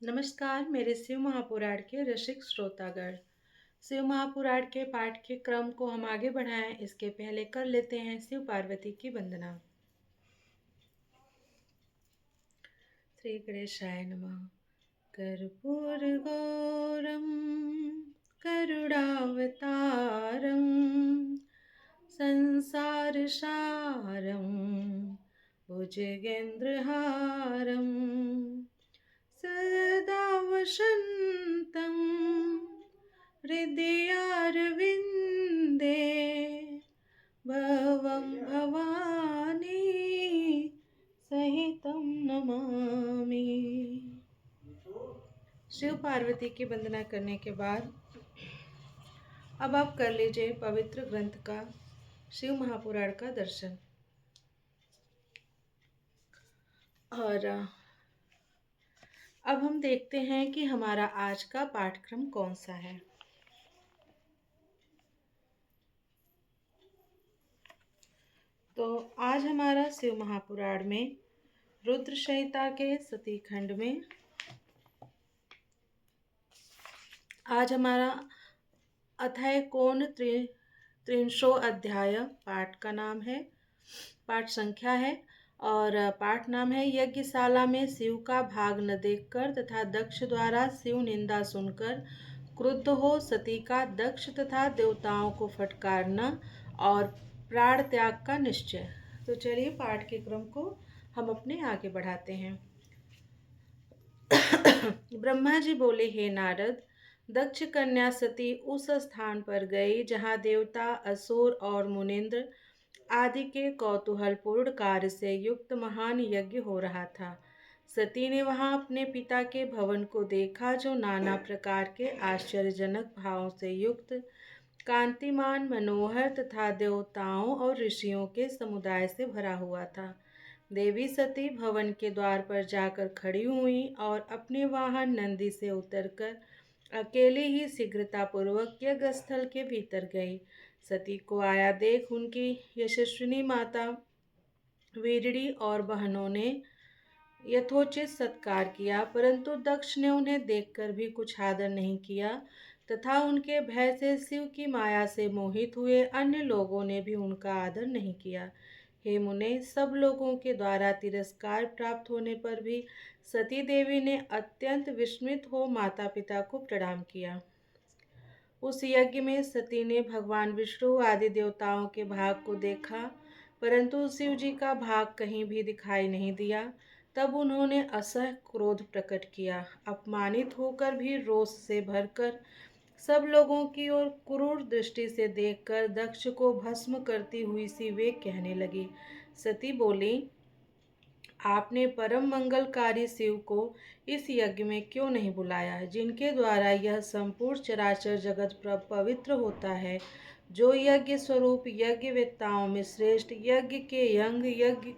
नमस्कार मेरे शिव महापुराण के रसिक श्रोतागण। शिव महापुराण के पाठ के क्रम को हम आगे बढ़ाएं इसके पहले कर लेते हैं शिव पार्वती की वंदना। श्री गणेशाय नमः। कर्पूर गौरम करुणावतारम संसार सारम भुजगेन्द्रहारम सदा वसन्तं हृदयारविन्दे भवं भवानी सहितं नमामि। शिव पार्वती की वंदना करने के बाद अब आप कर लीजिए पवित्र ग्रंथ का शिव महापुराण का दर्शन। और अब हम देखते हैं कि हमारा आज का पाठक्रम कौन सा है। तो आज हमारा शिव महापुराण में रुद्र संहिता के सती खंड में आज हमारा अथय कोण त्रिंशो अध्याय पाठ का नाम है, पाठ संख्या है और पाठ नाम है यज्ञशाला में शिव का भाग न देखकर तथा दक्ष द्वारा शिव निंदा सुनकर क्रुद्ध हो सती का दक्ष तथा देवताओं को फटकारना और प्राण त्याग का निश्चय। तो चलिए पाठ के क्रम को हम अपने आगे बढ़ाते हैं। ब्रह्मा जी बोले, हे नारद, दक्ष कन्या सती उस स्थान पर गई जहाँ देवता असुर और मुनिंद्र आदि के कौतूहलपूर्ण कार्य से युक्त महान यज्ञ हो रहा था। सती ने वहां अपने पिता के भवन को देखा जो नाना प्रकार के आश्चर्यजनक भावों से युक्त, कांतिमान, मनोहर तथा देवताओं और ऋषियों के समुदाय से भरा हुआ था। देवी सती भवन के द्वार पर जाकर खड़ी हुई और अपने वाहन नंदी से उतरकर अकेले ही शीघ्रतापूर्वक यज्ञस्थल के भीतर गई। सती को आया देख उनकी यशस्विनी माता वीरड़ी और बहनों ने यथोचित सत्कार किया, परंतु दक्ष ने उन्हें देखकर भी कुछ आदर नहीं किया तथा उनके भय से शिव की माया से मोहित हुए अन्य लोगों ने भी उनका आदर नहीं किया। हे मुने, सब लोगों के द्वारा तिरस्कार प्राप्त होने पर भी सती देवी ने अत्यंत विस्मित हो माता पिता को प्रणाम किया। उस यज्ञ में सती ने भगवान विष्णु आदि देवताओं के भाग को देखा, परंतु शिव जी का भाग कहीं भी दिखाई नहीं दिया। तब उन्होंने असह्य क्रोध प्रकट किया। अपमानित होकर भी रोष से भरकर सब लोगों की ओर क्रूर दृष्टि से देखकर दक्ष को भस्म करती हुई सी वे कहने लगी। सती बोली, आपने परम मंगलकारी शिव को इस यज्ञ में क्यों नहीं बुलाया, जिनके द्वारा यह संपूर्ण चराचर जगत पवित्र होता है। जो यज्ञ स्वरूप यज्ञवेत्ताओं में श्रेष्ठ, यज्ञ के अंग यज्ञ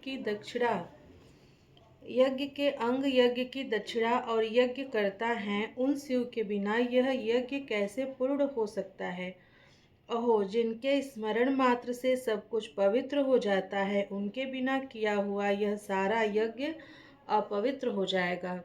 की दक्षिणा और यज्ञ करता हैं, उन शिव के बिना यह यज्ञ कैसे पूर्ण हो सकता है। अहो, जिनके स्मरण मात्र से सब कुछ पवित्र हो जाता है, उनके बिना किया हुआ यह सारा यज्ञ अपवित्र हो जाएगा।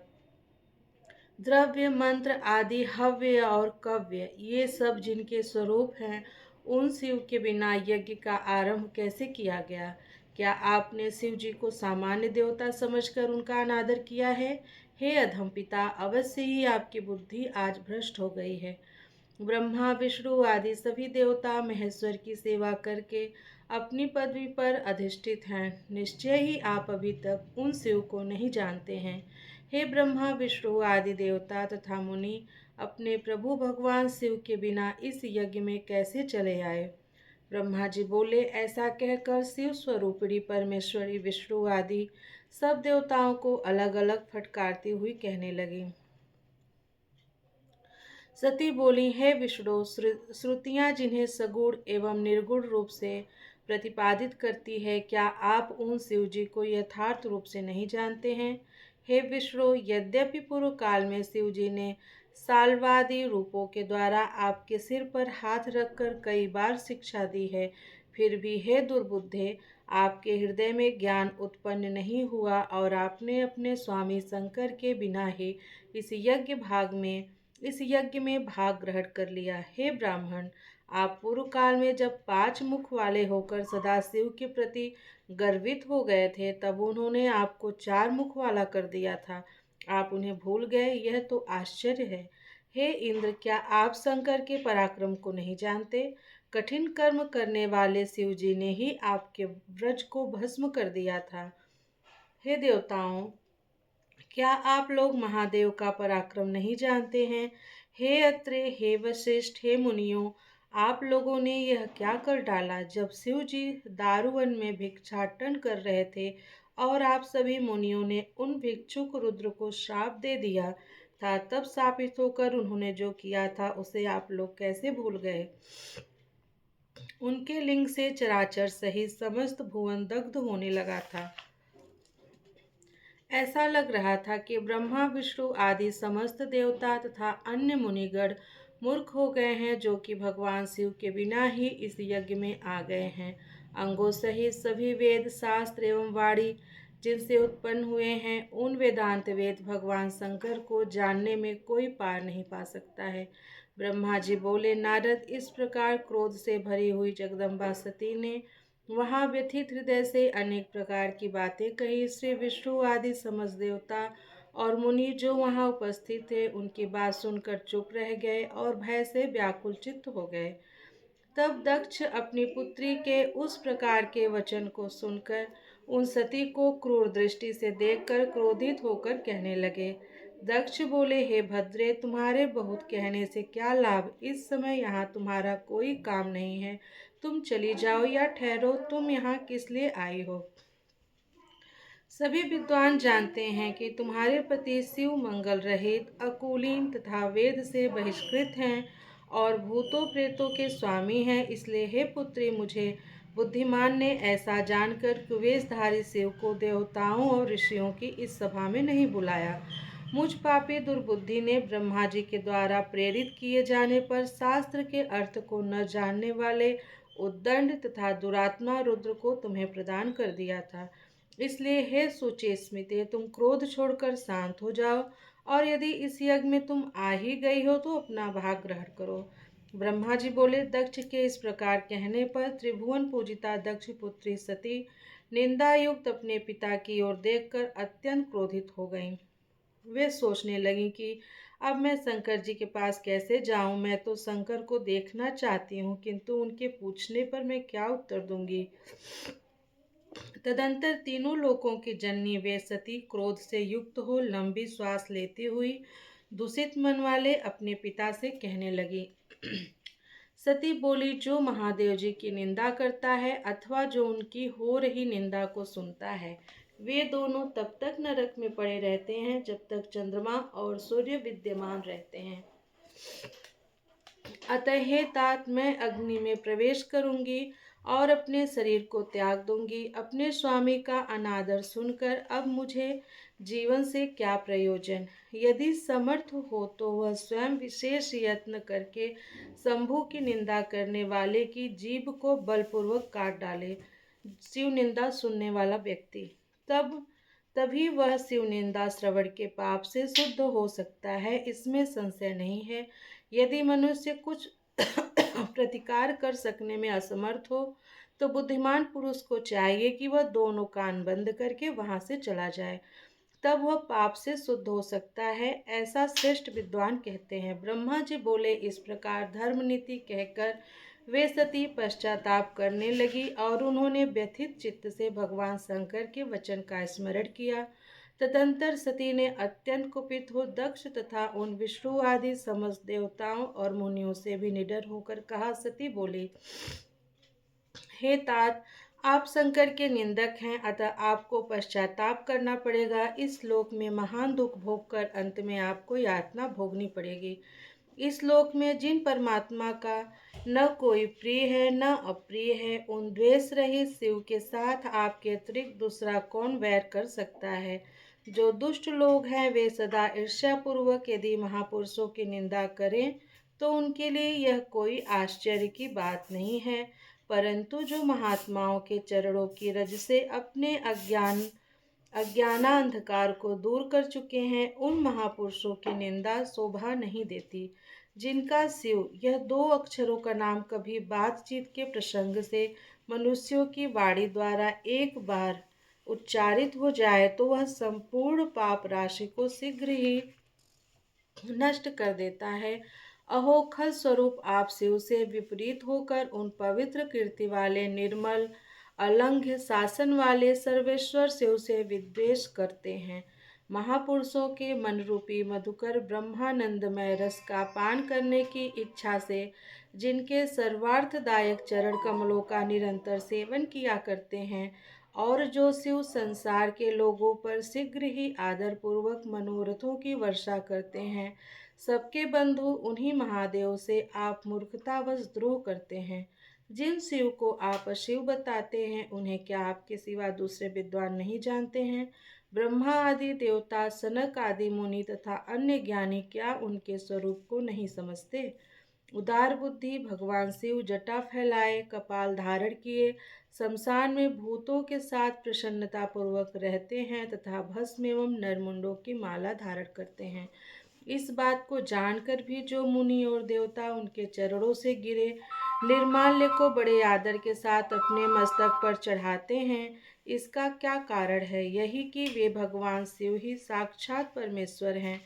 द्रव्य, मंत्र आदि, हव्य और कव्य, ये सब जिनके स्वरूप हैं, उन शिव के बिना यज्ञ का आरंभ कैसे किया गया। क्या आपने शिव जी को सामान्य देवता समझकर उनका अनादर किया है। हे अधम पिता, अवश्य ही आपकी बुद्धि आज भ्रष्ट हो गई है। ब्रह्मा, विष्णु आदि सभी देवता महेश्वर की सेवा करके अपनी पदवी पर अधिष्ठित हैं। निश्चय ही आप अभी तक उन शिव को नहीं जानते हैं। हे ब्रह्मा, विष्णु आदि देवता तथा मुनि, अपने प्रभु भगवान शिव के बिना इस यज्ञ में कैसे चले आए। ब्रह्मा जी बोले, ऐसा कहकर शिव स्वरूपिणी परमेश्वरी विष्णु आदि सब देवताओं को अलग अलग फटकारती हुई कहने लगी। सती बोली, हे विष्णु, श्रुतियाँ जिन्हें सगुण एवं निर्गुण रूप से प्रतिपादित करती है, क्या आप उन शिव जी को यथार्थ रूप से नहीं जानते हैं। हे विष्णु, यद्यपि पूर्व काल में शिव जी ने साल्वादि रूपों के द्वारा आपके सिर पर हाथ रखकर कई बार शिक्षा दी है, फिर भी हे दुर्बुद्धे, आपके हृदय में ज्ञान उत्पन्न नहीं हुआ और आपने अपने स्वामी शंकर के बिना ही इस यज्ञ में भाग ग्रहण कर लिया। हे ब्राह्मण, आप पूर्व काल में जब 5 मुख वाले होकर सदाशिव के प्रति गर्वित हो गए थे, तब उन्होंने आपको 4 मुख वाला कर दिया था। आप उन्हें भूल गए, यह तो आश्चर्य है। हे इंद्र, क्या आप शंकर के पराक्रम को नहीं जानते? कठिन कर्म करने वाले शिव जी ने ही आपके व्रज को भस्म कर दिया था। हे देवताओं, क्या आप लोग महादेव का पराक्रम नहीं जानते हैं? हे अत्रे, हे वशिष्ठ, हे मुनियों, आप लोगों ने यह क्या कर डाला? जब शिव जी दारुवन में भिक्षाटन कर रहे थे और आप सभी मुनियों ने उन भिक्षुक रुद्र को श्राप दे दिया था, तब शापित होकर उन्होंने जो किया था उसे आप लोग कैसे भूल गए? उनके लिंग से चराचर सहित समस्त भुवन दग्ध होने लगा था। ऐसा लग रहा था कि ब्रह्मा, विष्णु आदि समस्त देवता तथा अन्य मुनिगण मूर्ख हो गए हैं, जो कि भगवान शिव के बिना ही इस यज्ञ में आ गए हैं। अंगों सहित सभी वेद, शास्त्र एवं वाणी जिनसे उत्पन्न हुए हैं, उन वेदांत वेद भगवान शंकर को जानने में कोई पार नहीं पा सकता है। ब्रह्मा जी बोले, नारद, इस प्रकार क्रोध से भरी हुई जगदम्बा सती ने वहाँ व्यथित हृदय से अनेक प्रकार की बातें कही। श्री विष्णु आदि समस्त देवता और मुनि जो वहाँ उपस्थित थे, उनकी बात सुनकर चुप रह गए और भय से व्याकुल चित्त हो गए। तब दक्ष अपनी पुत्री के उस प्रकार के वचन को सुनकर उन सती को क्रूर दृष्टि से देखकर क्रोधित होकर कहने लगे। दक्ष बोले, हे भद्रे, तुम्हारे बहुत कहने से क्या लाभ? इस समय यहाँ तुम्हारा कोई काम नहीं है, तुम चली जाओ या ठहरो। तुम यहाँ किस लिए आई हो? सभी विद्वान जानते हैं कि तुम्हारे पति शिव मंगल रहित, अकुलीन तथा वेद से बहिष्कृत हैं और भूतों प्रेतों के स्वामी हैं। इसलिए हे पुत्री, मुझे बुद्धिमान ने ऐसा जानकर कुवेशधारी शिव को देवताओं और ऋषियों की इस सभा में नहीं बुलाया। मुझ पापी दुर्बुद्धि ने ब्रह्मा जी के द्वारा प्रेरित किए जाने पर शास्त्र के अर्थ को न जानने वाले उद्दंड तथा दुरात्मा रुद्र को तुम्हें प्रदान कर दिया था। इसलिए हे सुचेस्मिते, तुम क्रोध छोड़कर शांत हो जाओ, और यदि इस यज्ञ में तुम आ ही गई हो तो अपना भाग ग्रहण करो। ब्रह्मा जी बोले, दक्ष के इस प्रकार कहने पर त्रिभुवन पूजिता दक्ष पुत्री सती निंदा युक्त अपने पिता की ओर देखकर अत्यंत क्रोधित हो गईं। वे सोचने लगीं कि अब मैं शंकर जी के पास कैसे जाऊं? मैं तो शंकर को देखना चाहती हूँ, किंतु उनके पूछने पर मैं क्या उत्तर दूंगी? तदंतर तीनों लोकों की जननी वे सती क्रोध से युक्त हो लंबी श्वास लेती हुई दूषित मन वाले अपने पिता से कहने लगी। सती बोली, जो महादेव जी की निंदा करता है अथवा जो उनकी हो रही निंदा को सुनता है, वे दोनों तब तक नरक में पड़े रहते हैं जब तक चंद्रमा और सूर्य विद्यमान रहते हैं। अतः हे तात, मैं अग्नि में प्रवेश करूंगी और अपने शरीर को त्याग दूंगी। अपने स्वामी का अनादर सुनकर अब मुझे जीवन से क्या प्रयोजन? यदि समर्थ हो तो वह स्वयं विशेष यत्न करके शंभु की निंदा करने वाले की जीभ को बलपूर्वक काट डाले। शिव निंदा सुनने वाला व्यक्ति तभी वह शिव निंदा श्रवण के पाप से शुद्ध हो सकता है, इसमें संशय नहीं है। यदि मनुष्य कुछ प्रतिकार कर सकने में असमर्थ हो तो बुद्धिमान पुरुष को चाहिए कि वह दोनों कान बंद करके वहां से चला जाए, तब वह पाप से शुद्ध हो सकता है, ऐसा श्रेष्ठ विद्वान कहते हैं। ब्रह्मा जी बोले, इस प्रकार धर्म नीति कहकर वे सती पश्चाताप करने लगी और उन्होंने व्यथित चित्त से भगवान शंकर के वचन का स्मरण किया। तदंतर सती ने अत्यंत कुपित हो दक्ष तथा उन विष्णु आदि समस्त देवताओं और मुनियों से भी निडर होकर कहा। सती बोली, हे तात, आप शंकर के निंदक हैं, अतः आपको पश्चाताप करना पड़ेगा। इस लोक में महान दुख भोग कर अंत में आपको यातना भोगनी पड़ेगी। इस लोक में जिन परमात्मा का न कोई प्रिय है न अप्रिय है, उन द्वेष रहित शिव के साथ आपके अतिरिक्त दूसरा कौन वैर कर सकता है? जो दुष्ट लोग हैं वे सदा ईर्ष्यापूर्वक यदि महापुरुषों की निंदा करें तो उनके लिए यह कोई आश्चर्य की बात नहीं है। परंतु जो महात्माओं के चरणों की रज से अपने अज्ञानांधकार को दूर कर चुके हैं, उन महापुरुषों की निंदा शोभा नहीं देती। जिनका शिव यह दो अक्षरों का नाम कभी बातचीत के प्रसंग से मनुष्यों की वाणी द्वारा एक बार उच्चारित हो जाए तो वह संपूर्ण पाप राशि को शीघ्र ही नष्ट कर देता है। अहो खल स्वरूप आप शिव से विपरीत होकर उन पवित्र कीर्ति वाले निर्मल अलंघ्य शासन वाले सर्वेश्वर शिव से विद्वेष करते हैं। महापुरुषों के मन रूपी मधुकर ब्रह्मानंदमय रस का पान करने की इच्छा से जिनके सर्वार्थदायक चरण कमलों का निरंतर सेवन किया करते हैं और जो शिव संसार के लोगों पर शीघ्र ही आदरपूर्वक मनोरथों की वर्षा करते हैं, सबके बंधु उन्हीं महादेव से आप मूर्खतावश द्रोह करते हैं। जिन शिव को आप अशिव बताते हैं, उन्हें क्या आपके सिवा दूसरे विद्वान नहीं जानते हैं? ब्रह्मा आदि देवता, सनक आदि मुनि तथा अन्य ज्ञानी क्या उनके स्वरूप को नहीं समझते? उदार बुद्धि भगवान शिव जटा फैलाए, कपाल धारण किए, शमशान में भूतों के साथ प्रसन्नता पूर्वक रहते हैं तथा भस्म एवं नरमुंडों की माला धारण करते हैं। इस बात को जानकर भी जो मुनि और देवता उनके चरणों से गिरे निर्माल्य को बड़े आदर के साथ अपने मस्तक पर चढ़ाते हैं, इसका क्या कारण है? यही कि वे भगवान शिव ही साक्षात परमेश्वर हैं।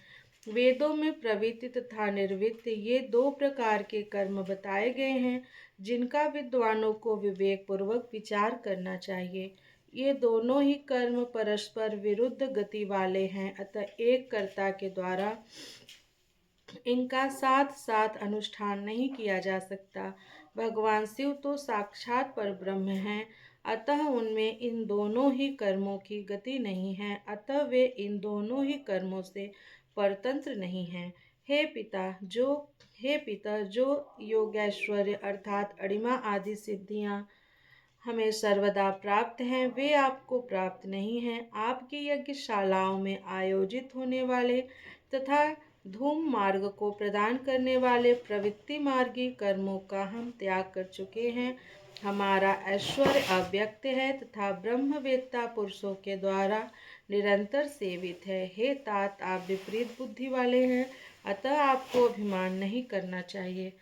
वेदों में प्रवृत्ति तथा निर्वृत्ति ये दो प्रकार के कर्म बताए गए हैं, जिनका विद्वानों को विवेक पूर्वक विचार करना चाहिए। ये दोनों ही कर्म परस्पर विरुद्ध गति वाले हैं, अतः एक कर्ता के द्वारा इनका साथ साथ अनुष्ठान नहीं किया जा सकता। भगवान शिव तो साक्षात परब्रह्म हैं, अतः उनमें इन दोनों ही कर्मों की गति नहीं है, अतः वे इन दोनों ही कर्मों से परतंत्र नहीं हैं। हे पिता जो योगैश्वर्य अर्थात अणिमा आदि सिद्धियां हमें सर्वदा प्राप्त हैं, वे आपको प्राप्त नहीं हैं। आपकी यज्ञशालाओं में आयोजित होने वाले तथा धूम मार्ग को प्रदान करने वाले प्रवृत्ति मार्गी कर्मों का हम त्याग कर चुके हैं। हमारा ऐश्वर्य अव्यक्त है तथा ब्रह्मवेत्ता पुरुषों के द्वारा निरंतर सेवित है। हे तात, आप विपरीत बुद्धि वाले हैं, अतः आपको अभिमान नहीं करना चाहिए।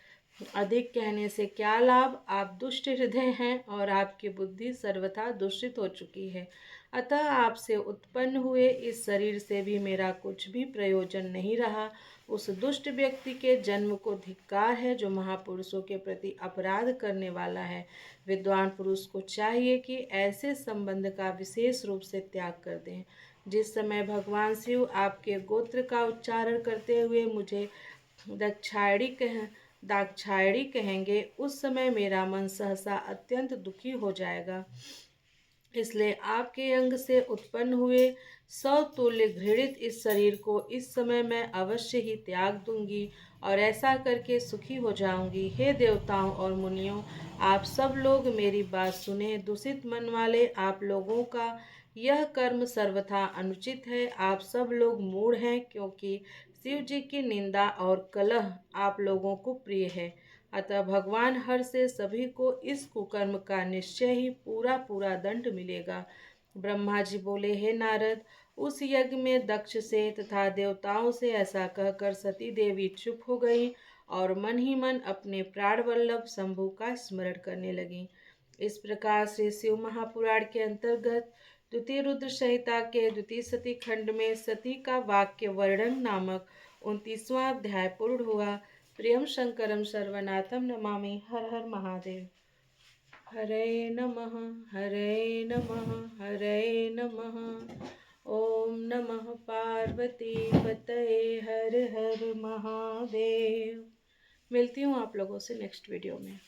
अधिक कहने से क्या लाभ? आप दुष्ट हृदय हैं और आपकी बुद्धि सर्वथा दूषित हो चुकी है। अतः आपसे उत्पन्न हुए इस शरीर से भी मेरा कुछ भी प्रयोजन नहीं रहा। उस दुष्ट व्यक्ति के जन्म को धिक्कार है जो महापुरुषों के प्रति अपराध करने वाला है। विद्वान पुरुष को चाहिए कि ऐसे संबंध का विशेष रूप से त्याग कर दें। जिस समय भगवान शिव आपके गोत्र का उच्चारण करते हुए मुझे दाक्षायणी कहेंगे, उस समय मेरा मन सहसा अत्यंत दुखी हो जाएगा। इसलिए आपके अंग से उत्पन्न हुए सौतुल्य घृणित इस शरीर को इस समय मैं अवश्य ही त्याग दूंगी और ऐसा करके सुखी हो जाऊंगी। हे देवताओं और मुनियों, आप सब लोग मेरी बात सुने। दूषित मन वाले आप लोगों का यह कर्म सर्वथा अनुचित है। आप सब लोग मूढ़ हैं, क्योंकि शिव जी की निंदा और कलह आप लोगों को प्रिय है। अतः भगवान हर से सभी को इस कुकर्म का निश्चय ही पूरा पूरा दंड मिलेगा। ब्रह्मा जी बोले, हे नारद, उस यज्ञ में दक्ष से तथा देवताओं से ऐसा कहकर सती देवी चुप हो गई और मन ही मन अपने प्राण वल्लभ शंभु का स्मरण करने लगी। इस प्रकार से शिव महापुराण के अंतर्गत द्वितीय रुद्र संहिता के द्वितीय सती खंड में सती का वाक्य वर्णन नामक 29वां अध्याय पूर्ण हुआ। प्रियम शंकरम सर्वनाथम नमामि। हर हर महादेव। हरे नमः हरे नमः हरे नमः। ओम नमः पार्वती पतये। हर हर महादेव। मिलती हूँ आप लोगों से नेक्स्ट वीडियो में।